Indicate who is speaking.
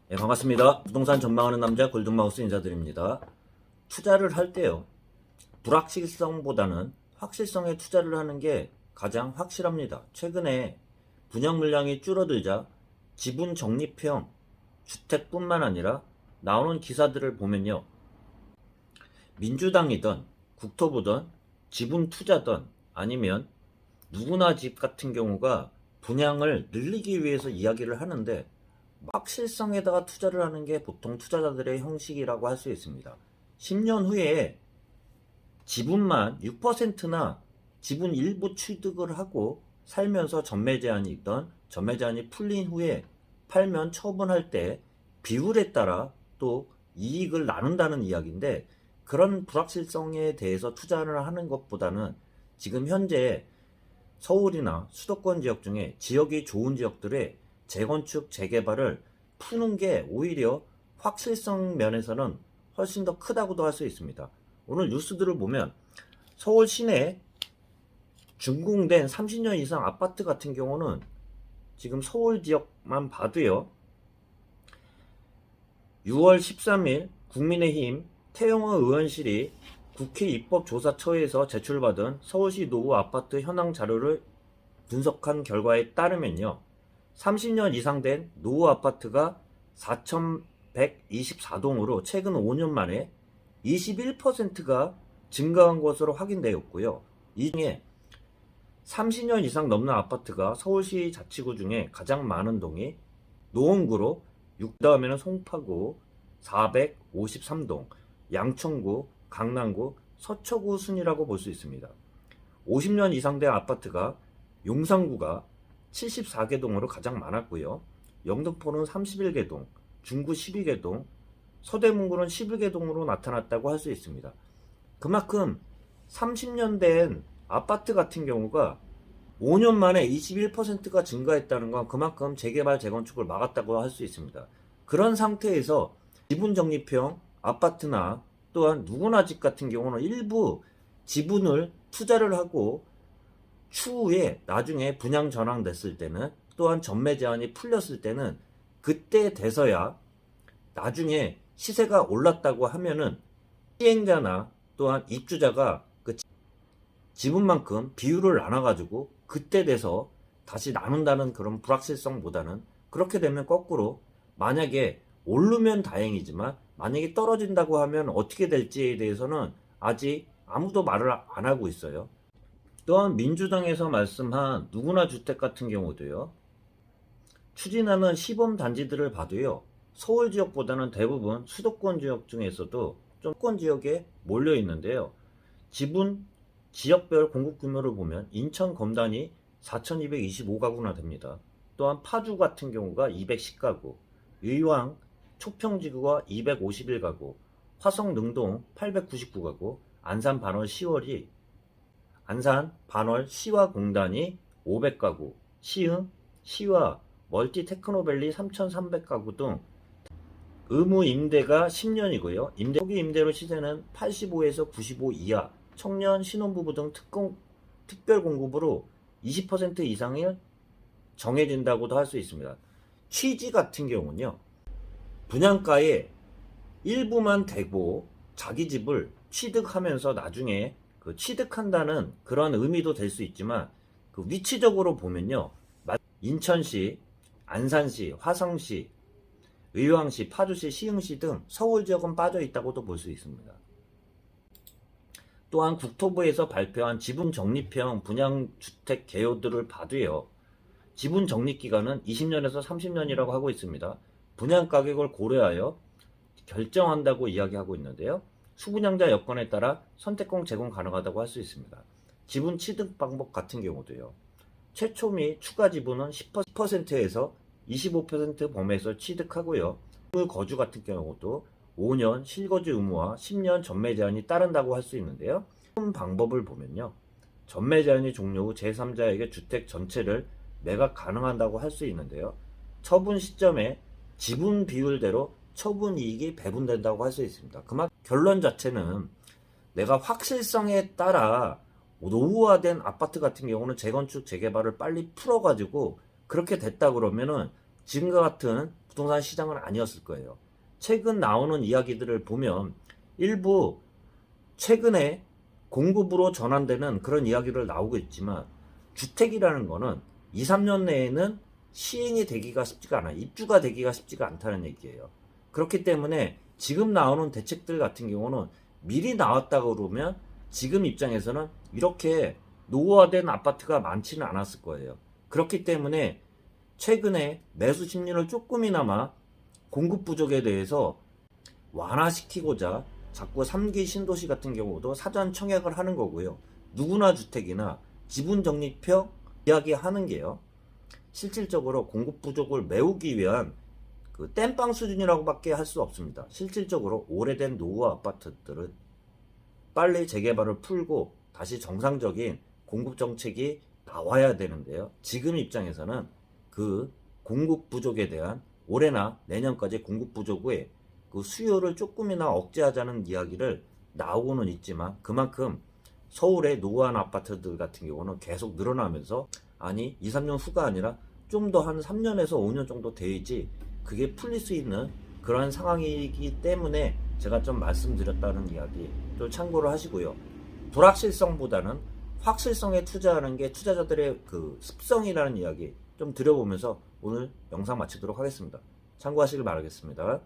Speaker 1: 네, 반갑습니다. 부동산 전망하는 남자 골든마우스 인사드립니다. 투자를 할 때요, 불확실성보다는 확실성에 투자를 하는 게 가장 확실합니다. 최근에 분양 물량이 줄어들자 지분 적립형 주택뿐만 아니라 나오는 기사들을 보면요, 민주당이든 국토부든 지분 투자든 아니면 누구나 집 같은 경우가 분양을 늘리기 위해서 이야기를 하는데, 확실성에다가 투자를 하는 게 보통 투자자들의 형식이라고 할 수 있습니다. 10년 후에 지분만 6%나 지분 일부 취득을 하고 살면서 전매 제한이 있던 전매 제한이 풀린 후에 팔면 처분할 때 비율에 따라 또 이익을 나눈다는 이야기인데, 그런 불확실성에 대해서 투자를 하는 것보다는 지금 현재 서울이나 수도권 지역 중에 지역이 좋은 지역들의 재건축, 재개발을 푸는 게 오히려 확실성 면에서는 훨씬 더 크다고도 할 수 있습니다. 오늘 뉴스들을 보면 서울 시내 준공된 30년 이상 아파트 같은 경우는 지금 서울 지역만 봐도요, 6월 13일 국민의힘 태영호 의원실이 국회 입법조사처에서 제출받은 서울시 노후 아파트 현황 자료를 분석한 결과에 따르면요, 30년 이상 된 노후 아파트가 4,124동으로 최근 5년 만에 21%가 증가한 것으로 확인되었고요. 이 중에 30년 이상 넘는 아파트가 서울시 자치구 중에 가장 많은 동이 노원구로, 다음에는 송파구 453동, 양천구, 강남구, 서초구 순이라고 볼 수 있습니다. 50년 이상 된 아파트가 용산구가 74개 동으로 가장 많았고요. 영등포는 31개 동, 중구 12개 동, 서대문구는 11개 동으로 나타났다고 할 수 있습니다. 그만큼 30년 된 아파트 같은 경우가 5년 만에 21%가 증가했다는 건 그만큼 재개발, 재건축을 막았다고 할 수 있습니다. 그런 상태에서 지분 적립형 아파트나 또한 누구나 집 같은 경우는 일부 지분을 투자를 하고 추후에 나중에 분양 전환됐을 때는, 또한 전매 제한이 풀렸을 때는, 그때 돼서야 나중에 시세가 올랐다고 하면은 시행자나 또한 입주자가 그 지분만큼 비율을 나눠가지고 그때 돼서 다시 나눈다는 그런 불확실성보다는, 그렇게 되면 거꾸로 만약에 오르면 다행이지만 만약에 떨어진다고 하면 어떻게 될지에 대해서는 아직 아무도 말을 안 하고 있어요. 또한 민주당에서 말씀한 누구나 주택 같은 경우도요, 추진하는 시범 단지들을 봐도요, 서울 지역보다는 대부분 수도권 지역 중에서도 좀 수도권 지역에 몰려 있는데요, 지분 지역별 공급 규모를 보면 인천 검단이 4,225가구나 됩니다. 또한 파주 같은 경우가 210가구, 의왕 초평지구가 251가구, 화성 능동 899가구, 안산 반월 10월이 안산 반월 시와 공단이 500가구, 시흥 시와 멀티 테크노밸리 3,300가구 등 의무 임대가 10년이고요. 초기 임대료 시세는 85에서 95 이하, 청년, 신혼부부 등 특별 공급으로 20% 이상이 정해진다고도 할 수 있습니다. 취지 같은 경우는요, 분양가의 일부만 대고 자기 집을 취득하면서 나중에 그 취득한다는 그런 의미도 될 수 있지만, 그 위치적으로 보면요, 인천시, 안산시, 화성시, 의왕시, 파주시, 시흥시 등 서울 지역은 빠져 있다고도 볼 수 있습니다. 또한 국토부에서 발표한 지분 적립형 분양주택 개요들을 봐도요, 지분 적립 기간은 20년에서 30년이라고 하고 있습니다. 분양 가격을 고려하여 결정한다고 이야기하고 있는데요, 수분양자 여건에 따라 선택권 제공 가능하다고 할 수 있습니다. 지분 취득 방법 같은 경우도요, 최초 및 추가 지분은 10%에서 25% 범위에서 취득하고요, 거주 같은 경우도 5년 실거주 의무와 10년 전매 제한이 따른다고 할 수 있는데요, 방법을 보면요, 전매 제한이 종료 후 제3자에게 주택 전체를 매각 가능하다고 할 수 있는데요, 처분 시점에 지분 비율대로 처분 이익이 배분된다고 할 수 있습니다. 그만 결론 자체는 내가 확실성에 따라 노후화된 아파트 같은 경우는 재건축 재개발을 빨리 풀어가지고 그렇게 됐다 그러면은 지금과 같은 부동산 시장은 아니었을 거예요. 최근 나오는 이야기들을 보면 일부 최근에 공급으로 전환되는 그런 이야기를 나오고 있지만, 주택이라는 거는 2, 3년 내에는 시행이 되기가 쉽지가 않아요. 입주가 되기가 쉽지가 않다는 얘기예요. 그렇기 때문에 지금 나오는 대책들 같은 경우는 미리 나왔다 그러면 지금 입장에서는 이렇게 노후화된 아파트가 많지는 않았을 거예요. 그렇기 때문에 최근에 매수 심리를 조금이나마 공급 부족에 대해서 완화시키고자 자꾸 3기 신도시 같은 경우도 사전 청약을 하는 거고요. 누구나 주택이나 지분 적립형 이야기하는 게요, 실질적으로 공급 부족을 메우기 위한 그 땜빵 수준이라고밖에 할 수 없습니다. 실질적으로 오래된 노후화 아파트들은 빨리 재개발을 풀고 다시 정상적인 공급 정책이 나와야 되는데요. 지금 입장에서는 그 공급 부족에 대한 올해나 내년까지 공급 부족 후에 그 수요를 조금이나 억제하자는 이야기를 나오고는 있지만, 그만큼 서울의 노후한 아파트들 같은 경우는 계속 늘어나면서, 아니 2, 3년 후가 아니라 좀 더 한 3년에서 5년 정도 돼야지 그게 풀릴 수 있는 그런 상황이기 때문에 제가 좀 말씀드렸다는 이야기 좀 참고를 하시고요. 불확실성보다는 확실성에 투자하는 게 투자자들의 그 습성이라는 이야기 좀 드려보면서 오늘 영상 마치도록 하겠습니다. 참고하시길 바라겠습니다.